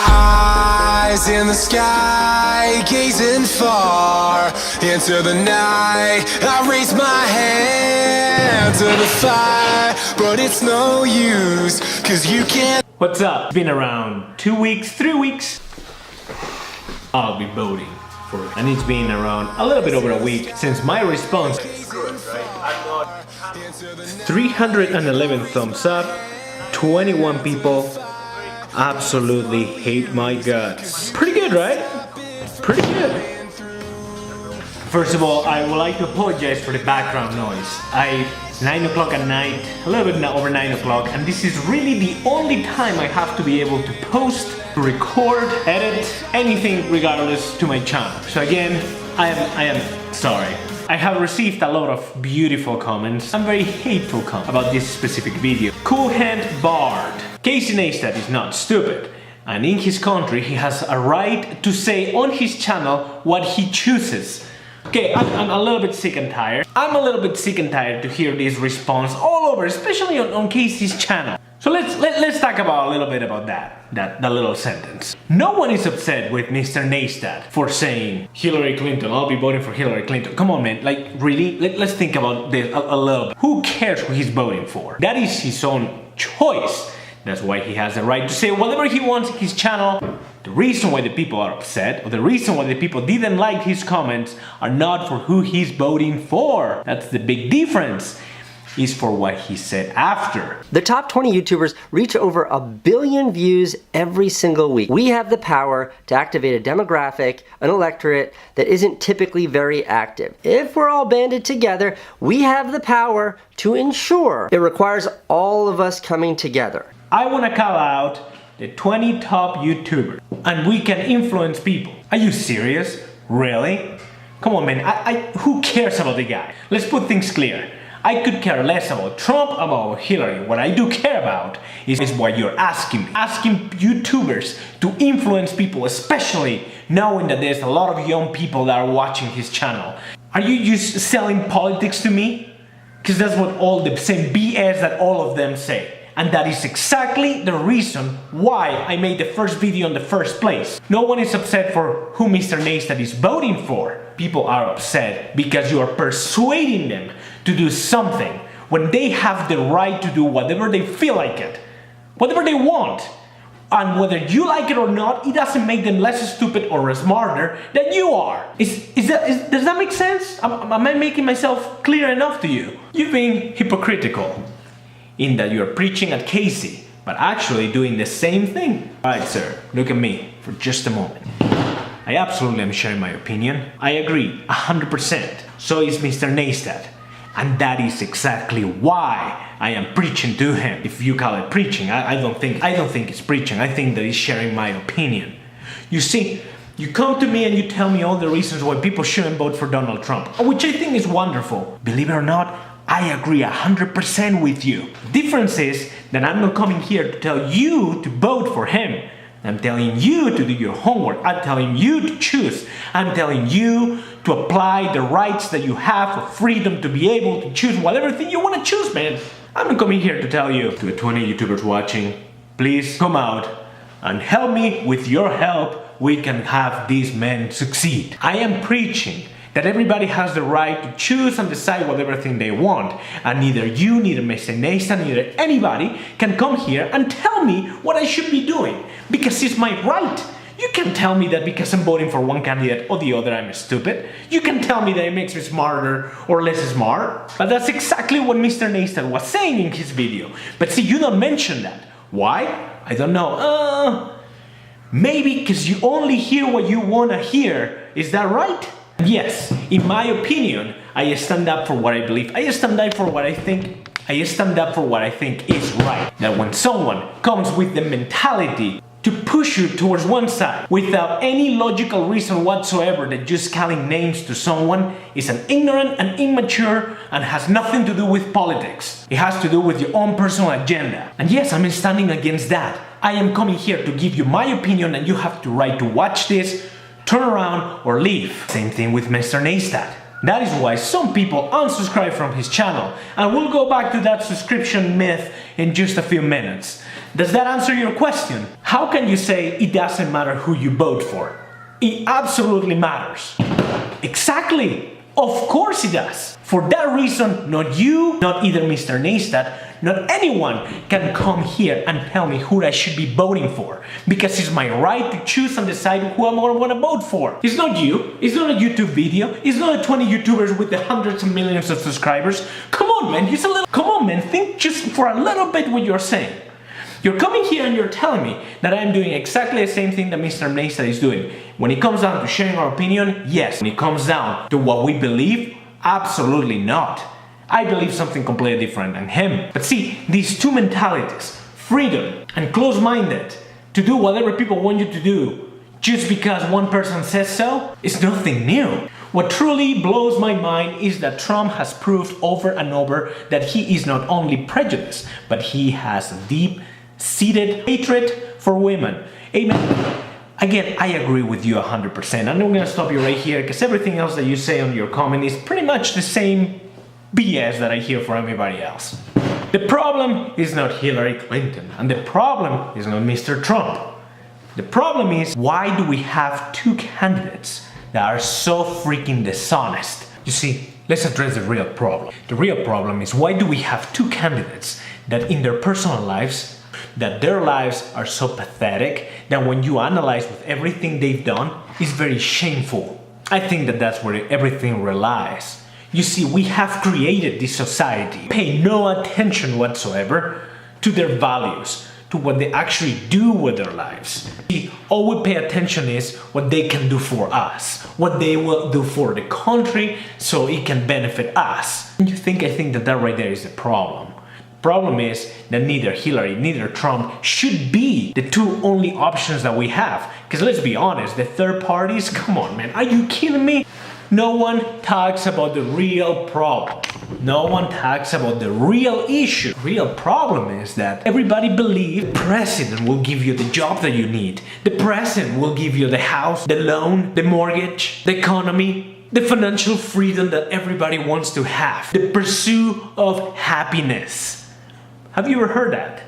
Eyes in the sky, gazing far into the night. I raise my hand to the fire, but it's no use, 'cause you can't. What's up? It's been around 2 weeks, 3 weeks. I'll be voting for it. And it's been around a little bit over a week since my response. 311 thumbs up, 21 people absolutely hate my guts. Pretty good, right? Pretty good. First of all, I would like to apologize for the background noise. It's 9 o'clock at night, a little bit over 9 o'clock, and this is really the only time I have to be able to post, to record, edit, anything regardless to my channel. So again, I am sorry. I have received a lot of beautiful comments and very hateful comments about this specific video. Cool Hand Bard. CaseyNeistat is not stupid, and in his country he has a right to say on his channel what he chooses. Okay, I'm a little bit sick and tired. I'm a little bit sick and tired to hear this response all over, especially on Casey's channel. So let's talk about a little bit about that little sentence. No one is upset with Mr. Neistat for saying Hillary Clinton. I'll be voting for Hillary Clinton. Come on, man. Like, really? Let's think about this a little bit. Who cares who he's voting for? That is his own choice. That's why he has the right to say whatever he wants in his channel. The reason why the people are upset, or the reason why the people didn't like his comments, are not for who he's voting for. That's the big difference. Is for what he said after. The top 20 YouTubers reach over 1 billion views every single week. We have the power to activate a demographic, an electorate that isn't typically very active. If we're all banded together, we have the power to ensure. It requires all of us coming together. I want to call out the 20 top YouTubers, and we can influence people. Are you serious? Really? Come on, man. Who cares about the guy? Let's put things clear. I could care less about Trump, about Hillary. What I do care about is what you're asking me. Asking YouTubers to influence people, especially knowing that there's a lot of young people that are watching his channel. Are you just selling politics to me? Because that's what all the same BS that all of them say. And that is exactly the reason why I made the first video in the first place. No one is upset for who Mr. Neistat is voting for. People are upset because you are persuading them to do something when they have the right to do whatever they feel like it, whatever they want. And whether you like it or not, it doesn't make them less stupid or smarter than you are. Does that make sense? Am I making myself clear enough to you? You're being hypocritical in that you're preaching at Casey, but actually doing the same thing. Alright, sir, look at me for just a moment. I absolutely am sharing my opinion. I agree 100%. So is Mr. Neistat. And that is exactly why I am preaching to him. If you call it preaching, I don't think it's preaching. I think that he's sharing my opinion. You see, you come to me and you tell me all the reasons why people shouldn't vote for Donald Trump, which I think is wonderful. Believe it or not, I agree 100% with you. The difference is that I'm not coming here to tell you to vote for him. I'm telling you to do your homework. I'm telling you to choose. I'm telling you to apply the rights that you have for freedom to be able to choose whatever thing you want to choose, man. I'm not coming here to tell you, to the 20 YouTubers watching, please come out and help me. With your help, we can have these men succeed. I am preaching that everybody has the right to choose and decide whatever thing they want. And neither you, neither Mr. Neistat, neither anybody can come here and tell me what I should be doing. Because it's my right. You can tell me that because I'm voting for one candidate or the other I'm stupid. You can tell me that it makes me smarter or less smart. But that's exactly what Mr. Neistat was saying in his video. But see, you don't mention that. Why? I don't know. Maybe because you only hear what you want to hear. Is that right? Yes, in my opinion, I stand up for what I believe. I stand up for what I think. I stand up for what I think is right. That when someone comes with the mentality to push you towards one side without any logical reason whatsoever, that just calling names to someone is an ignorant and immature and has nothing to do with politics. It has to do with your own personal agenda. And yes, I'm standing against that. I am coming here to give you my opinion and you have the right to watch this, turn around or leave. Same thing with Mr. Neistat. That is why some people unsubscribe from his channel, and we'll go back to that subscription myth in just a few minutes. Does that answer your question? How can you say it doesn't matter who you vote for? It absolutely matters. Exactly. Of course it does. For that reason, not you, not either Mr. Neistat, not anyone can come here and tell me who I should be voting for. Because it's my right to choose and decide who I'm going to want to vote for. It's not you. It's not a YouTube video. It's not a 20 YouTubers with the hundreds of millions of subscribers. Come on, man. Come on, man. Think just for a little bit what you're saying. You're coming here and you're telling me that I'm doing exactly the same thing that Mr. Neistat is doing. When it comes down to sharing our opinion, yes. When it comes down to what we believe, absolutely not. I believe something completely different than him. But see, these two mentalities, freedom and close-minded, to do whatever people want you to do just because one person says so, is nothing new. What truly blows my mind is that Trump has proved over and over that he is not only prejudiced, but he has a deep-seated hatred for women. Amen. Again, I agree with you 100%. I'm not gonna stop you right here because everything else that you say on your comment is pretty much the same BS that I hear from everybody else. The problem is not Hillary Clinton, and the problem is not Mr. Trump. The problem is, why do we have two candidates that are so freaking dishonest? You see, let's address the real problem. The real problem is, why do we have two candidates that in their personal lives, that their lives are so pathetic that when you analyze with everything they've done, it's very shameful. I think that that's where everything relies. You see, we have created this society, pay no attention whatsoever to their values, to what they actually do with their lives. See, all we pay attention is what they can do for us, what they will do for the country so it can benefit us. And I think that right there is the problem. Problem is that neither Hillary, neither Trump should be the two only options that we have. Because let's be honest, the third parties, come on man, are you kidding me? No one talks about the real problem. No one talks about the real issue. The real problem is that everybody believes the president will give you the job that you need. The president will give you the house, the loan, the mortgage, the economy, the financial freedom that everybody wants to have. The pursuit of happiness. Have you ever heard that?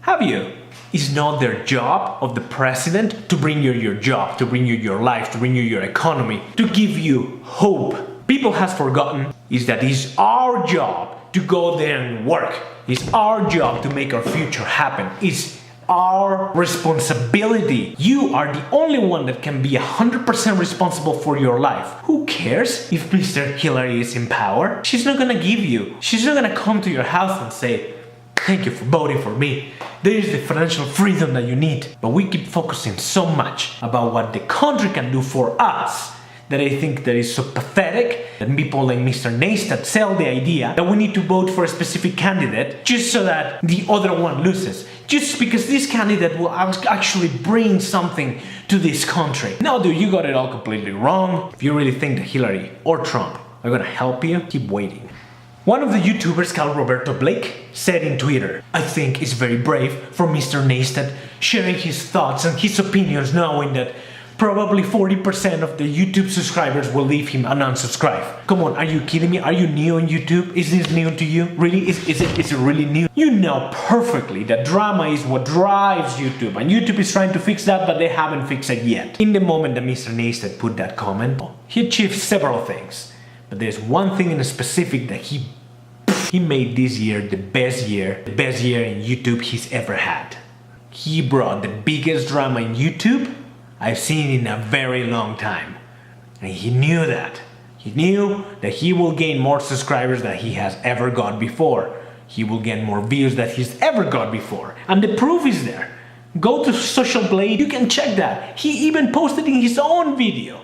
Have you? It's not their job of the president to bring you your job, to bring you your life, to bring you your economy, to give you hope. People have forgotten is that it's our job to go there and work. It's our job to make our future happen. It's our responsibility. You are the only one that can be 100% responsible for your life. Who cares if Mr. Hillary is in power? She's not gonna give you. She's not gonna come to your house and say, thank you for voting for me. There is the financial freedom that you need. But we keep focusing so much about what the country can do for us that I think that is so pathetic that people like Mr. Neistat sell the idea that we need to vote for a specific candidate just so that the other one loses. Just because this candidate will actually bring something to this country. No, dude, you got it all completely wrong. If you really think that Hillary or Trump are gonna help you, keep waiting. One of the YouTubers called Roberto Blake said in Twitter, I think it's very brave for Mr. Neistat sharing his thoughts and his opinions knowing that probably 40% of the YouTube subscribers will leave him and unsubscribe. Come on, are you kidding me? Are you new on YouTube? Is this new to you? Really? Is it really new? You know perfectly that drama is what drives YouTube, and YouTube is trying to fix that, but they haven't fixed it yet. In the moment that Mr. Neistat put that comment, he achieved several things. But there's one thing in specific that he made this year the best year in YouTube he's ever had. He brought the biggest drama in YouTube I've seen in a very long time. And he knew that. He knew that he will gain more subscribers than he has ever got before. He will get more views than he's ever got before. And the proof is there. Go to Social Blade, you can check that. He even posted in his own video.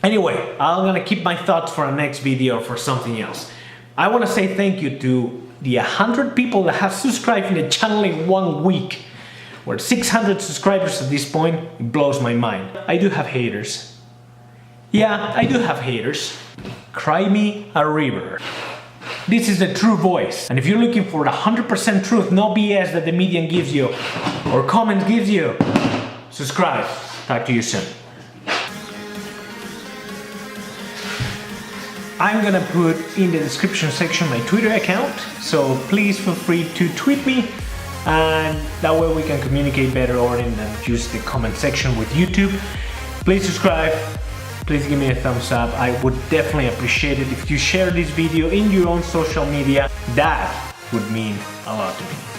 Anyway, I'm gonna keep my thoughts for a next video or for something else. I want to say thank you to the 100 people that have subscribed in the channel in 1 week. We're 600 subscribers at this point. It blows my mind. I do have haters. Yeah, I do have haters. Cry me a river. This is the true voice. And if you're looking for the 100% truth, no BS that the media gives you or comments gives you, subscribe. Talk to you soon. I'm gonna put in the description section my Twitter account, so please feel free to tweet me and that way we can communicate better or than use the comment section with YouTube. Please subscribe, please give me a thumbs up. I would definitely appreciate it if you share this video in your own social media. That would mean a lot to me.